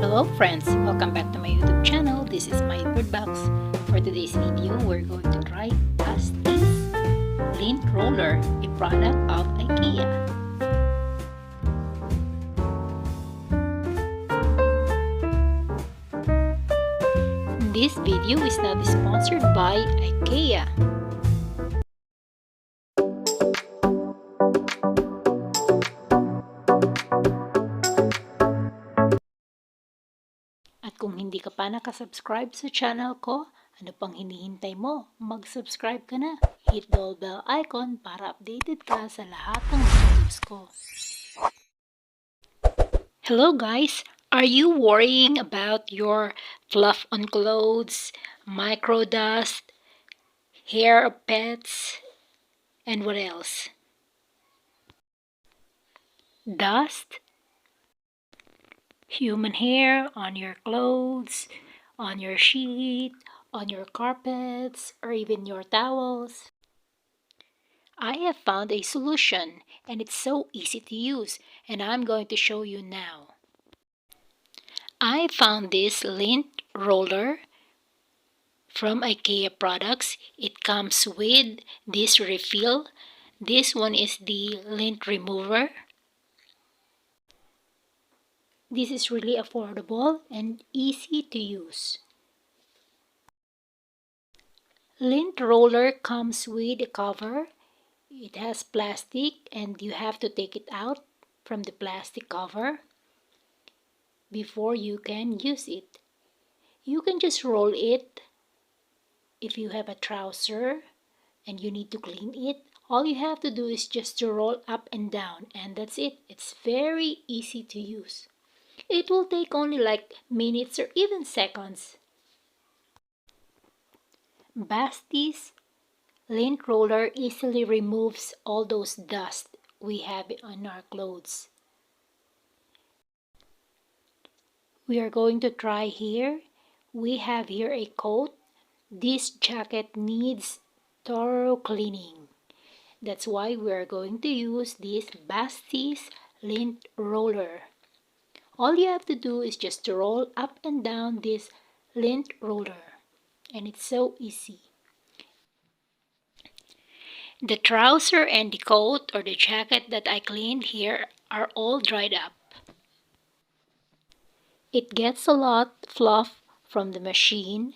Hello friends, welcome back to my YouTube channel. This is my bird box. For today's video, we're going to try Bastis Lintroller, a product of Ikea. This video is not sponsored by Ikea. At kung hindi ka pa nakasubscribe sa channel ko, ano pang hinihintay mo? Mag-subscribe ka na. Hit the bell icon para updated ka sa lahat ng videos ko. Hello guys! Are you worrying about your fluff on clothes, micro dust, hair of pets, and what else? Dust? Human hair on your clothes, on your sheet, on your carpets, or even your towels. I have found a solution, and it's so easy to use, and I'm going to show you now. I found this lint roller from Ikea products. It comes with this refill. This one is the lint remover. This is really affordable and easy to use. Lint roller comes with a cover. It has plastic and you have to take it out from the plastic cover before you can use it. You can just roll it if you have a trouser and you need to clean it. All you have to do is just to roll up and down, and that's it. It's very easy to use. It will take only like minutes or even seconds. Bastis lint roller easily removes all those dust we have on our clothes. We are going to try here. We have here a coat. This jacket needs thorough cleaning. That's why we are going to use this Bastis lint roller. All you have to do is just to roll up and down this lint roller, and it's so easy. The trouser and the coat or the jacket that I cleaned here are all dried up. It gets a lot fluff from the machine.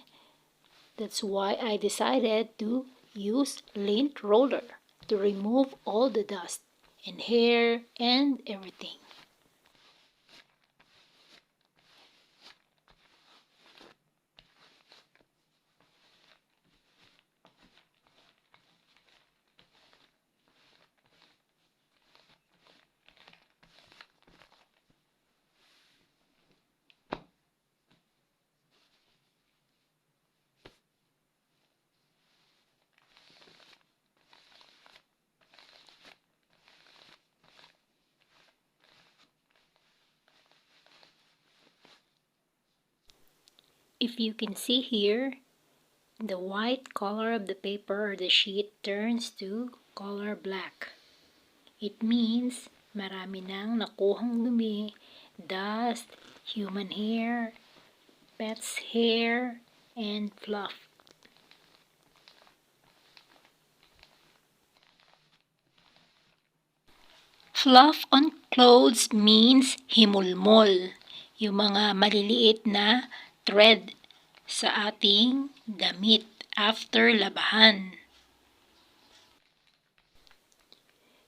That's why I decided to use lint roller to remove all the dust and hair and everything. If you can see here, the white color of the paper or the sheet turns to color black. It means marami nang nakuhang dumi, dust, human hair, pet's hair, and fluff. Fluff on clothes means himulmol, yung mga maliliit na thread sa ating damit after labahan.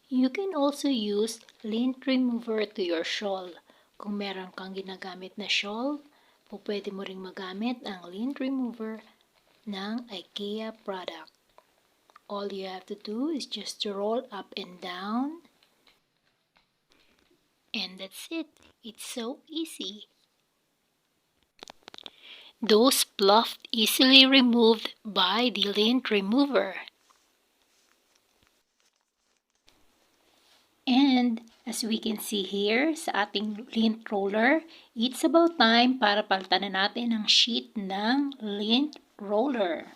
You can also use lint remover to your shawl. Kung meron kang ginagamit na shawl, pwede mo ring magamit ang lint remover ng IKEA product. All you have to do is just to roll up and down. And that's it. It's so easy. Those fluffed easily removed by the lint remover. And as we can see here sa ating lint roller, it's about time para palitan na natin ang sheet ng lint roller.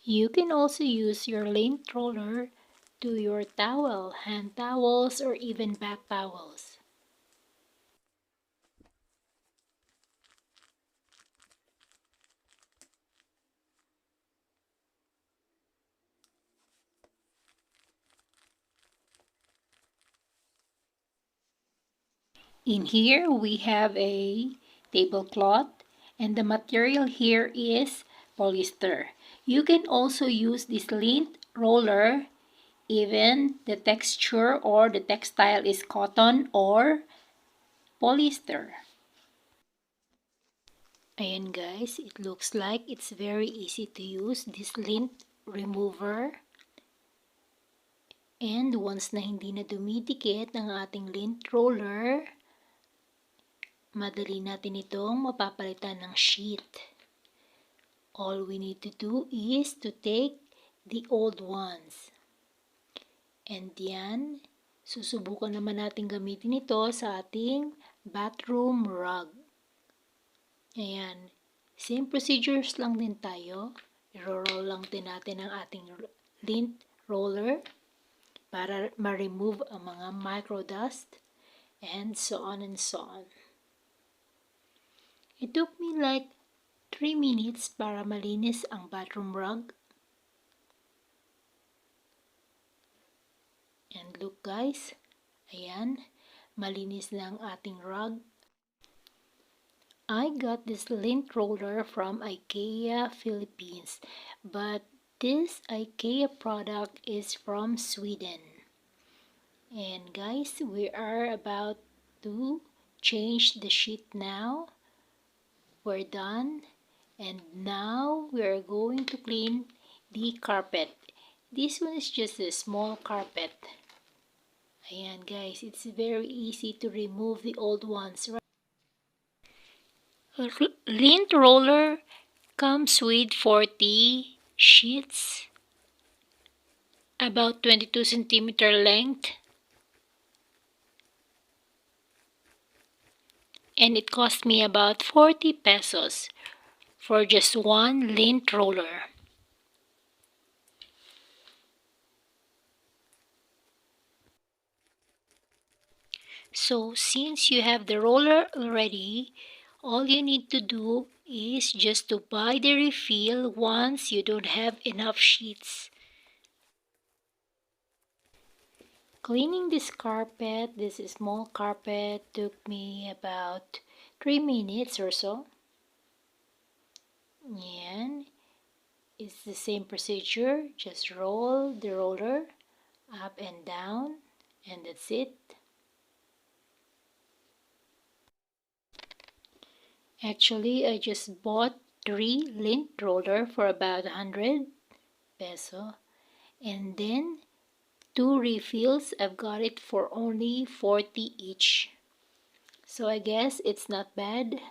You can also use your lint roller to your towel, hand towels, or even bath towels. In here we have a tablecloth, and the material here is polyester. You can also use this lint roller even the texture or the textile is cotton or polyester. Ayan guys, it looks like it's very easy to use this lint remover. And once na hindi na dumidikit ang ating lint roller, madali natin itong mapapalitan ng sheet. All we need to do is to take the old ones. And yan, susubukan naman natin gamitin ito sa ating bathroom rug. Ayan, same procedures lang din tayo. I-roll lang din natin ang ating lint roller para ma-remove ang mga microdust and so on and so on. It took me like 3 minutes para malinis ang bathroom rug. And look guys, ayan, malinis na ang ating rug. I got this lint roller from Ikea, Philippines, but this Ikea product is from Sweden. And guys, we are about to change the sheet now. We're done. And now we're going to clean the carpet. This one is just a small carpet. Ayan guys, it's very easy to remove the old ones. Lint roller comes with 40 sheets, about 22 centimeter length, and it cost me about 40 pesos for just one lint roller. So since you have the roller already, all you need to do is just to buy the refill once you don't have enough sheets. Cleaning this carpet, this small carpet, took me about 3 minutes or so. And it's the same procedure, just roll the roller up and down, and that's it. Actually, I just bought 3 lint roller for about 100 peso, and then 2 refills, I've got it for only 40 each. So I guess it's not bad.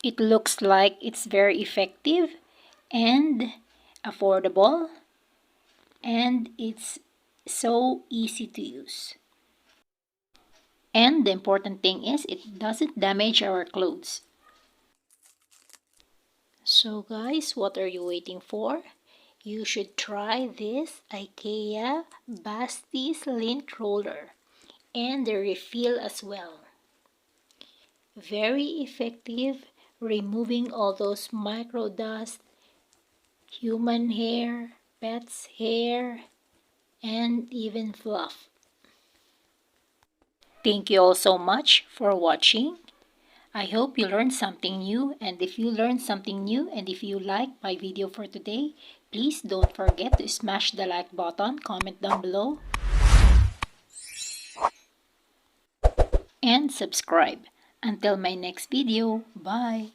It looks like it's very effective and affordable, and it's so easy to use. And the important thing is it doesn't damage our clothes. So guys, what are you waiting for? You should try this Ikea Bastis lint roller and the refill as well. Very effective, removing all those micro dust, human hair, pets' hair, and even fluff. Thank you all so much for watching. I hope you learned something new, and if you learned something new and if you liked my video for today, please don't forget to smash the like button, comment down below, and subscribe. Until my next video, bye!